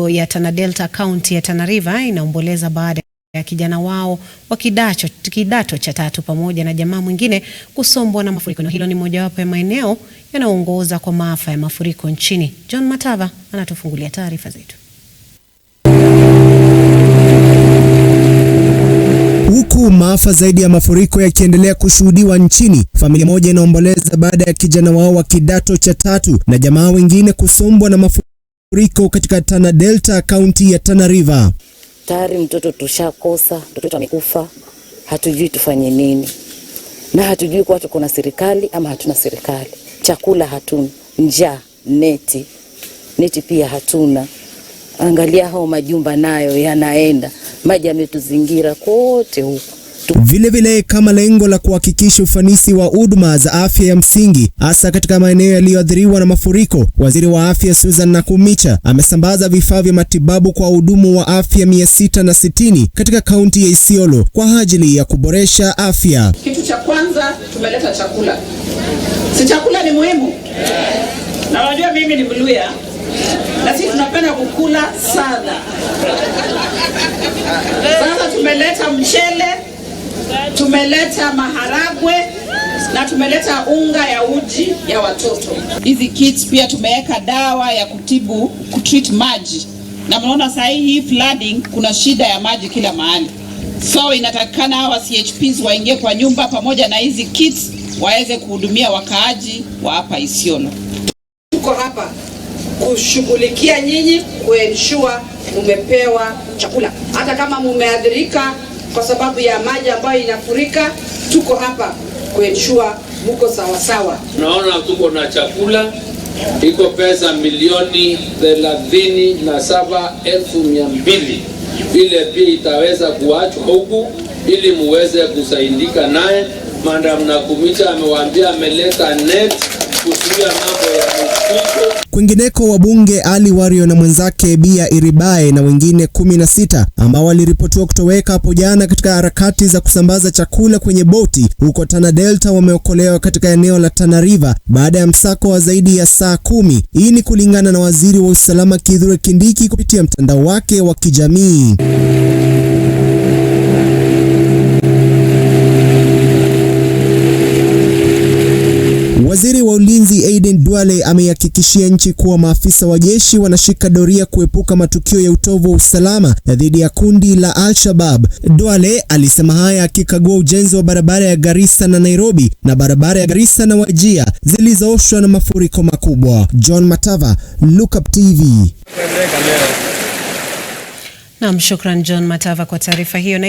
ya Tana Delta County ya Tana River inaomboleza baada ya kijana wao wa kidato cha 3 pamoja na jamaa mwingine kusombwa na mafuriko. Na hilo ni mojawapo ya maeneo yanayoongoza kwa maafa ya mafuriko nchini. John Matava anatufungulia taarifa zetu. Huku maafa zaidi ya mafuriko yakiendelea kushuhudiwa nchini, familia moja inaomboleza baada ya kijana wao wa kidato cha 3 na jamaa wengine kusombwa na mafuriko katika Tana Delta County ya Tana River. Tayari mtoto tushakosa, mtoto amekufa, hatujui tufanye nini. Na hatujui kwa tuko na serikali ama hatuna serikali. Chakula hatuna, njaa, neti pia hatuna. Angalia hao majumba nayo yanaenda, maji yametuzingira kote huko. Vile kama lengo la kuhakikisha ufanisi wa huduma za afya ya msingi hasa katika maeneo yaliyoathiriwa na mafuriko, Waziri wa Afya Susan Nakhumicha amesambaza vifaa vya matibabu kwa wahudumu wa afya 660 katika kaunti ya Isiolo kwa ajili ya kuboresha afya. Kitu cha kwanza tumeleta chakula. Si chakula ni muhimu? Na wajua mimi ni Mluya na sisi tunapenda kukula sana. Sasa tumeleta mchele, tumeleta maharagwe na tumeleta unga ya uji ya watoto. Hizi kits pia tumeweka dawa ya kutreat maji. Na mnaona sasa hii flooding kuna shida ya maji kila mahali. So inatakikana hawa CHPs waingie kwa nyumba pamoja na hizi kits waweze kuhudumia wakaaji wa hapa Isiolo. Tuko hapa kushughulikia nyinyi, kuensure mumepewa chakula. Hata kama mumeadhirika kwa sababu ya maji ambayo inafurika, tuko hapa kuensure muko sawa sawa. Naona tuko na chakula, iko pesa milioni 37,200 ile pia itaweza kuachwa huku ili muweze kusaidika naye. Madam Nakhumicha amewaambia ameleta net kuzuia mambo ya mafuriko. Kwingineko, wabunge Ali Wario na mwenzake Bia Iribae na wengine 16 ambao waliripotiwa kutoweka hapo jana katika harakati za kusambaza chakula kwenye boti huko Tana Delta wameokolewa katika eneo la Tana River baada ya msako wa zaidi ya saa 10. Hii ni kulingana na waziri wa usalama Kithure Kindiki kupitia mtandao wake wa kijamii. Waziri wa ulinzi Aden Duale amehakikishia nchi kuwa maafisa wa jeshi wanashika doria kuepuka matukio ya utovu wa usalama dhidi ya kundi la Al-Shabaab. Duale alisema haya akikagua ujenzi wa barabara ya Garissa na Nairobi na barabara ya Garissa na Wajir zilizooshwa na mafuriko makubwa. John Matava, Lookup TV. Naam, shukran John Matava kwa taarifa hiyo.